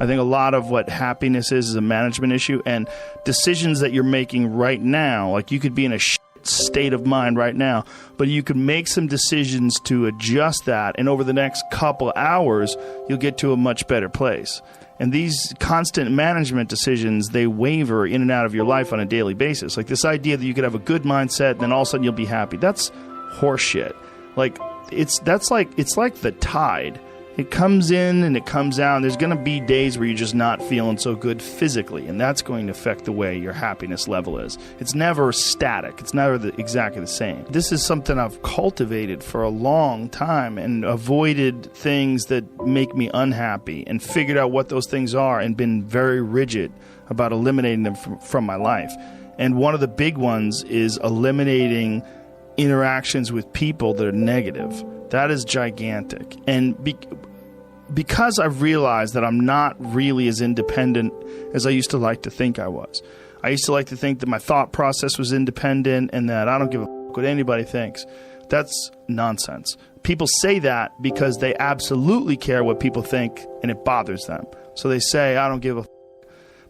I think a lot of what happiness is a management issue, and decisions that you're making right now, like you could be in a state of mind right now, but you could make some decisions to adjust that, and over the next couple hours, you'll get to a much better place. And these constant management decisions, they waver in and out of your life on a daily basis. Like this idea that you could have a good mindset and then all of a sudden you'll be happy. That's horseshit. Like it's like the tide. It comes in and it comes out. There's going to be days where you're just not feeling so good physically, and that's going to affect the way your happiness level is. It's never static. It's never exactly the same. This is something I've cultivated for a long time and avoided things that make me unhappy and figured out what those things are and been very rigid about eliminating them from my life. And one of the big ones is eliminating interactions with people that are negative. That is gigantic. And because I've realized that I'm not really as independent as I used to like to think I was. I used to like to think that my thought process was independent and that I don't give a fuck what anybody thinks. That's nonsense. People say that because they absolutely care what people think and it bothers them. So they say, I don't give a fuck.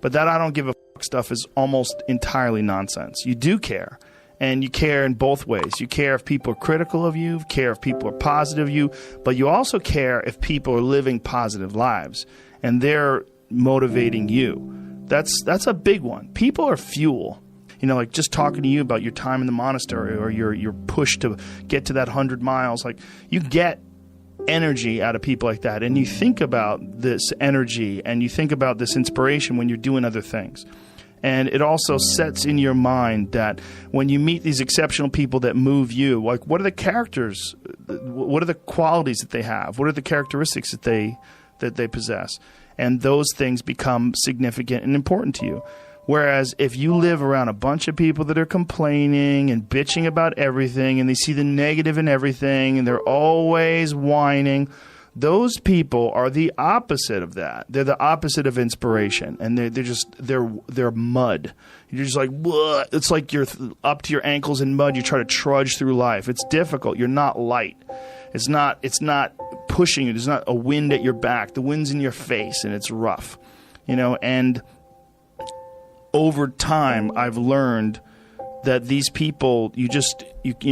But that I don't give a fuck stuff is almost entirely nonsense. You do care. And you care in both ways. You care if people are critical of you, care if people are positive of you, but you also care if people are living positive lives and they're motivating you. That's a big one. People are fuel. You know, like just talking to you about your time in the monastery or your push to get to that 100 miles. Like you get energy out of people like that, and you think about this energy and you think about this inspiration when you're doing other things. And it also sets in your mind that when you meet these exceptional people that move you, like what are the characters, what are the qualities that they have, what are the characteristics that they possess, and those things become significant and important to you. Whereas if you live around a bunch of people that are complaining and bitching about everything, and they see the negative in everything, and they're always whining, those people are the opposite of that. They're the opposite of inspiration, and they're mud. You're just like, what? It's like you're up to your ankles in mud. You try to trudge through life. It's difficult. You're not light. It's not pushing you. There's not a wind at your back. The wind's in your face, and it's rough, you know. And over time, I've learned that these people, you're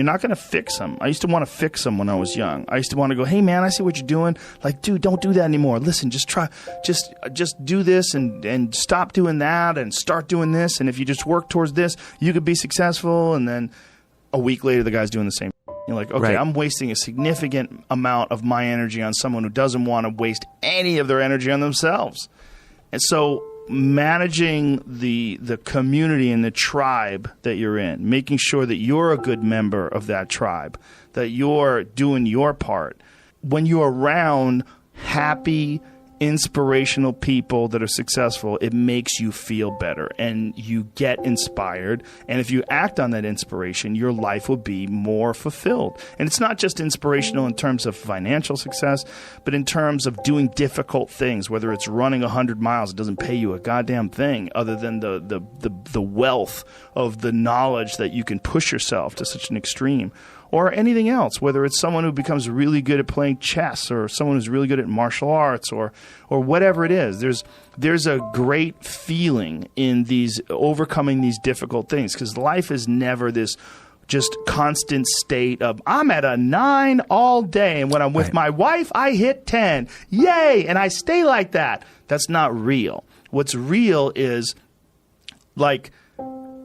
not going to fix them. I used to want to fix them when I was young. I used to want to go, hey man, I see what you're doing. Like, dude, don't do that anymore. Listen, just do this and stop doing that and start doing this. And if you just work towards this, you could be successful. And then a week later, the guy's doing the same. You're like, okay, right. I'm wasting a significant amount of my energy on someone who doesn't want to waste any of their energy on themselves. And so managing the community and the tribe that you're in, making sure that you're a good member of that tribe, that you're doing your part. When you're around happy, inspirational people that are successful, it makes you feel better and you get inspired. And if you act on that inspiration, your life will be more fulfilled. And it's not just inspirational in terms of financial success, but in terms of doing difficult things, whether it's running 100 miles, it doesn't pay you a goddamn thing other than the wealth of the knowledge that you can push yourself to such an extreme. Or anything else, whether it's someone who becomes really good at playing chess or someone who's really good at martial arts or whatever it is. There's a great feeling in these overcoming these difficult things, because life is never this just constant state of I'm at a 9 all day, and when I'm with my wife, I hit 10. Yay! And I stay like that. That's not real. What's real is like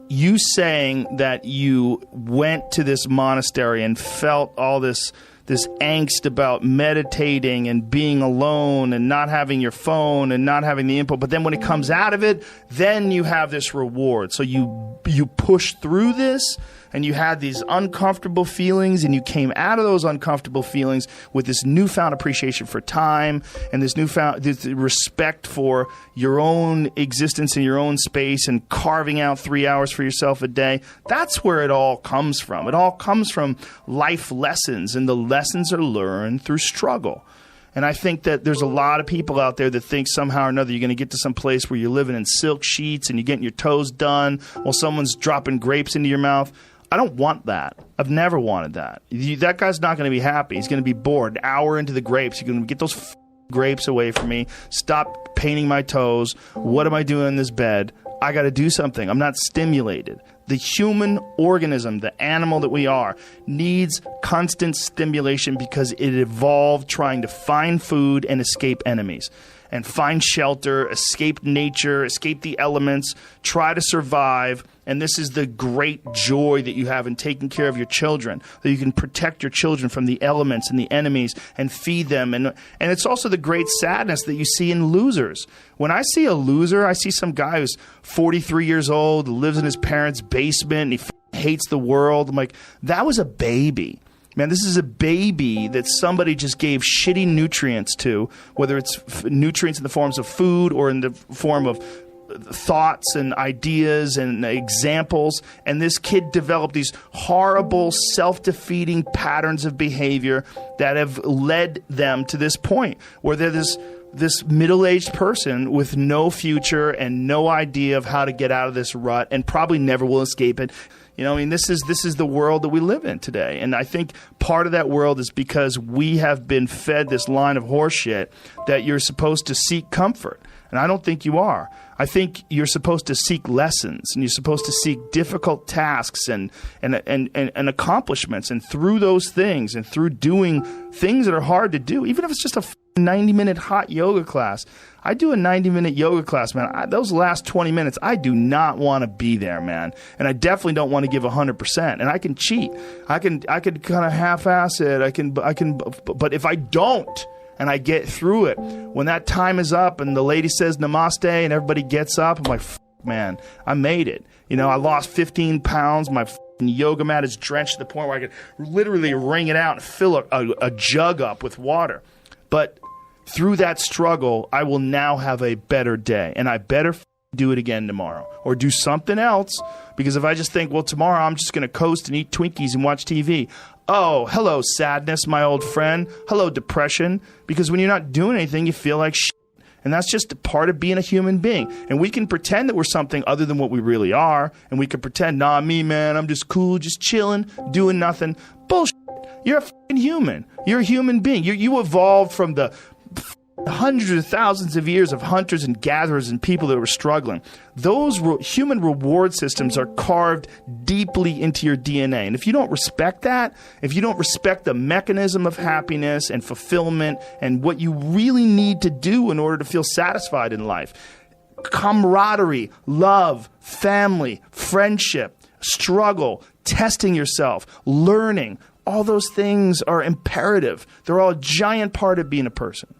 you saying that you went to this monastery and felt all this angst about meditating and being alone and not having your phone and not having the input. But then when it comes out of it, then you have this reward. So you push through this and you had these uncomfortable feelings, and you came out of those uncomfortable feelings with this newfound appreciation for time and this newfound respect for your own existence in your own space and carving out 3 hours for yourself a day. That's where it all comes from. It all comes from life lessons, and the lessons are learned through struggle. And I think that there's a lot of people out there that think somehow or another you're going to get to some place where you're living in silk sheets and you're getting your toes done while someone's dropping grapes into your mouth. I don't want that. I've never wanted that. That guy's not going to be happy. He's going to be bored. An hour into the grapes, you're going to get those grapes away from me. Stop painting my toes. What am I doing in this bed? I got to do something. I'm not stimulated. The human organism, the animal that we are, needs constant stimulation because it evolved trying to find food and escape enemies, and find shelter, escape nature, escape the elements, try to survive. And this is the great joy that you have in taking care of your children, that you can protect your children from the elements and the enemies and feed them. And it's also the great sadness that you see in losers. When I see a loser, I see some guy who's 43 years old, lives in his parents' basement, and he hates the world. I'm like, that was a baby. Man, this is a baby that somebody just gave shitty nutrients to, whether it's nutrients in the forms of food or in the form of thoughts and ideas and examples. And this kid developed these horrible, self-defeating patterns of behavior that have led them to this point where they're this middle-aged person with no future and no idea of how to get out of this rut, and probably never will escape it. You know, I mean, this is the world that we live in today. And I think part of that world is because we have been fed this line of horseshit that you're supposed to seek comfort. And I don't think you are. I think you're supposed to seek lessons, and you're supposed to seek difficult tasks and accomplishments. And through those things, and through doing things that are hard to do, even if it's just a 90-minute hot yoga class. I do a 90-minute yoga class, man. Those last 20 minutes, I do not want to be there, man. And I definitely don't want to give 100%. And I can cheat. I can kind of half-ass it. But if I don't, and I get through it, when that time is up and the lady says namaste and everybody gets up, I'm like, man, I made it. You know, I lost 15 pounds. My yoga mat is drenched to the point where I could literally wring it out and fill a jug up with water. But through that struggle, I will now have a better day, and I better do it again tomorrow or do something else, because if I just think, well, tomorrow I'm just going to coast and eat Twinkies and watch TV. Oh, hello, sadness, my old friend. Hello, depression. Because when you're not doing anything, you feel like shit. And that's just a part of being a human being. And we can pretend that we're something other than what we really are. And we can pretend, nah, me, man, I'm just cool, just chilling, doing nothing. Bullshit. You're a fucking human. You're a human being. You evolved from the hundreds of thousands of years of hunters and gatherers and people that were struggling. Those human reward systems are carved deeply into your DNA. And if you don't respect that, if you don't respect the mechanism of happiness and fulfillment and what you really need to do in order to feel satisfied in life, camaraderie, love, family, friendship, struggle, testing yourself, learning, all those things are imperative. They're all a giant part of being a person.